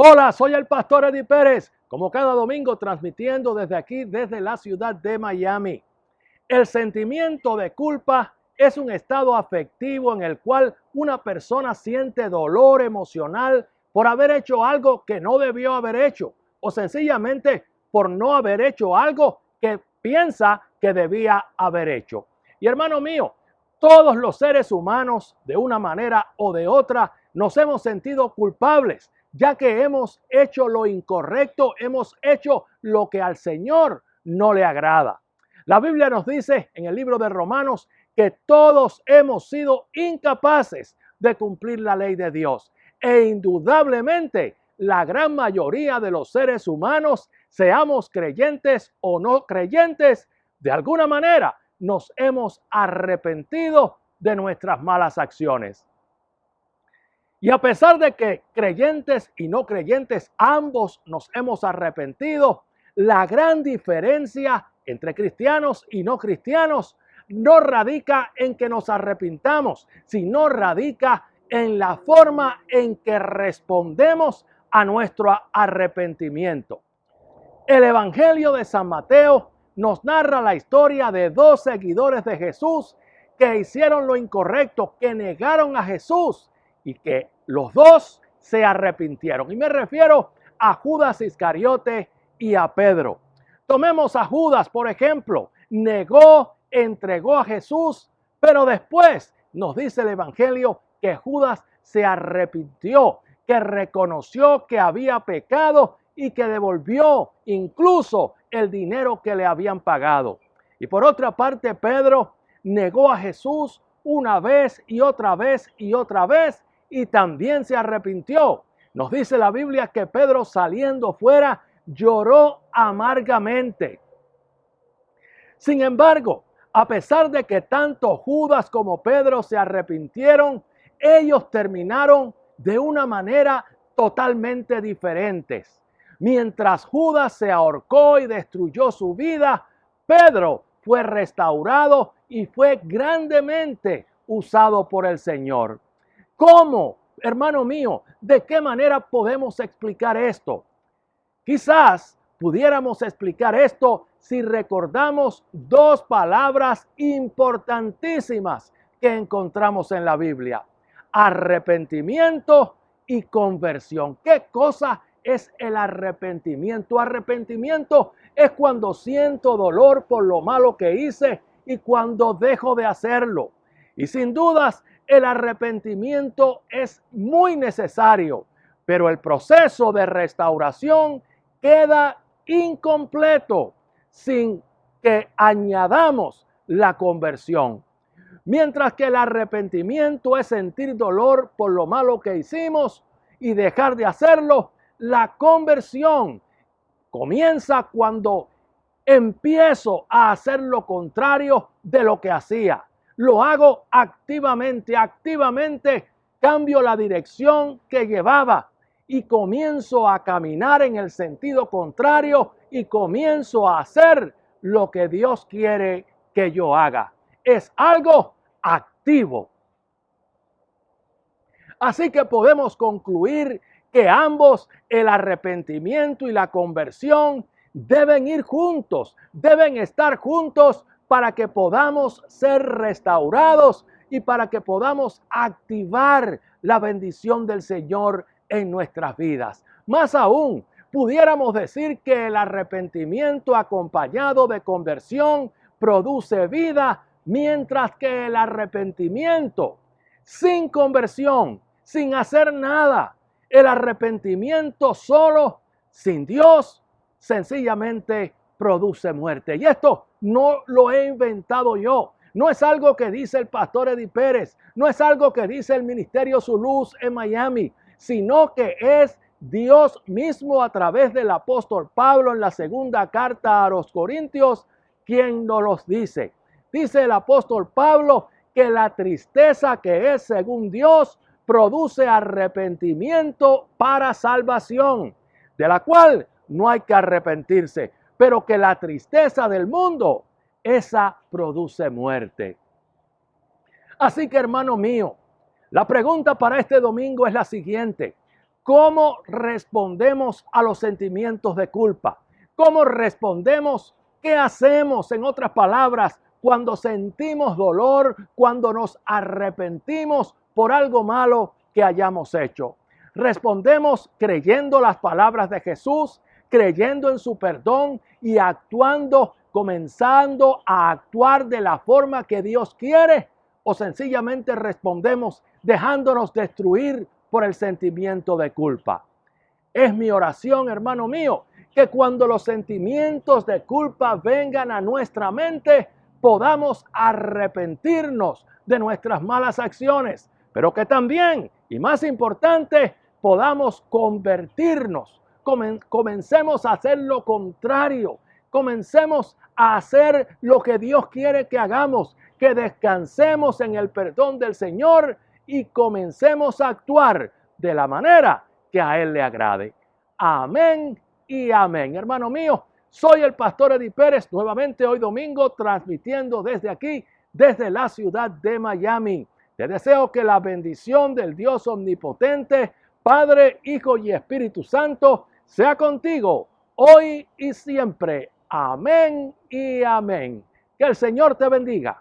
Hola, soy el pastor Eddie Pérez, como cada domingo transmitiendo desde aquí, desde la ciudad de Miami. El sentimiento de culpa es un estado afectivo en el cual una persona siente dolor emocional por haber hecho algo que no debió haber hecho o sencillamente por no haber hecho algo que piensa que debía haber hecho. Y hermano mío, todos los seres humanos, de una manera o de otra, nos hemos sentido culpables, ya que hemos hecho lo incorrecto, hemos hecho lo que al Señor no le agrada. La Biblia nos dice en el libro de Romanos que todos hemos sido incapaces de cumplir la ley de Dios. E indudablemente, la gran mayoría de los seres humanos, seamos creyentes o no creyentes, de alguna manera nos hemos arrepentido de nuestras malas acciones. Y a pesar de que creyentes y no creyentes ambos nos hemos arrepentido, la gran diferencia entre cristianos y no cristianos no radica en que nos arrepintamos, sino radica en la forma en que respondemos a nuestro arrepentimiento. El Evangelio de San Mateo nos narra la historia de dos seguidores de Jesús que hicieron lo incorrecto, que negaron a Jesús y que los dos se arrepintieron. Y me refiero a Judas Iscariote y a Pedro. Tomemos a Judas, por ejemplo. Negó, entregó a Jesús, pero después nos dice el Evangelio que Judas se arrepintió, que reconoció que había pecado y que devolvió incluso el dinero que le habían pagado. Y por otra parte, Pedro negó a Jesús una vez y otra vez y otra vez y también se arrepintió. Nos dice la Biblia que Pedro, saliendo fuera, lloró amargamente. Sin embargo, a pesar de que tanto Judas como Pedro se arrepintieron, ellos terminaron de una manera totalmente diferente. Mientras Judas se ahorcó y destruyó su vida, Pedro fue restaurado y fue grandemente usado por el Señor. ¿Cómo, hermano mío? ¿De qué manera podemos explicar esto? Quizás pudiéramos explicar esto si recordamos dos palabras importantísimas que encontramos en la Biblia: arrepentimiento y conversión. ¿Qué cosa es el arrepentimiento? Arrepentimiento es cuando siento dolor por lo malo que hice y cuando dejo de hacerlo. Y sin dudas, el arrepentimiento es muy necesario, pero el proceso de restauración queda incompleto sin que añadamos la conversión. Mientras que el arrepentimiento es sentir dolor por lo malo que hicimos y dejar de hacerlo, la conversión comienza cuando empiezo a hacer lo contrario de lo que hacía. Lo hago activamente, cambio la dirección que llevaba y comienzo a caminar en el sentido contrario y comienzo a hacer lo que Dios quiere que yo haga. Es algo activo. Así que podemos concluir que ambos, el arrepentimiento y la conversión, deben ir juntos, deben estar juntos para que podamos ser restaurados y para que podamos activar la bendición del Señor en nuestras vidas. Más aún, pudiéramos decir que el arrepentimiento acompañado de conversión produce vida, mientras que el arrepentimiento sin conversión, sin hacer nada, el arrepentimiento solo, sin Dios, sencillamente produce muerte. Y esto no lo he inventado yo. No es algo que dice el pastor Eddie Pérez. No es algo que dice el Ministerio Su Luz en Miami, sino que es Dios mismo a través del apóstol Pablo en la segunda carta a los Corintios quien nos los dice. Dice el apóstol Pablo que la tristeza que es según Dios produce arrepentimiento para salvación, de la cual no hay que arrepentirse, pero que la tristeza del mundo, esa produce muerte. Así que, hermano mío, la pregunta para este domingo es la siguiente: ¿Cómo respondemos a los sentimientos de culpa? ¿Cómo respondemos? ¿Qué hacemos, en otras palabras, cuando sentimos dolor, cuando nos arrepentimos por algo malo que hayamos hecho? Respondemos creyendo las palabras de Jesús, creyendo en su perdón y actuando, comenzando a actuar de la forma que Dios quiere, o sencillamente respondemos dejándonos destruir por el sentimiento de culpa. Es mi oración, hermano mío, que cuando los sentimientos de culpa vengan a nuestra mente, podamos arrepentirnos de nuestras malas acciones, pero que también, y más importante, podamos convertirnos. Comencemos a hacer lo contrario. Comencemos a hacer lo que Dios quiere que hagamos, que descansemos en el perdón del Señor y comencemos a actuar de la manera que a Él le agrade. Amén y amén. Hermano mío, soy el pastor Eddie Pérez, nuevamente hoy domingo, transmitiendo desde aquí, desde la ciudad de Miami. Te deseo que la bendición del Dios omnipotente, Padre, Hijo y Espíritu Santo, sea contigo hoy y siempre. Amén y amén. Que el Señor te bendiga.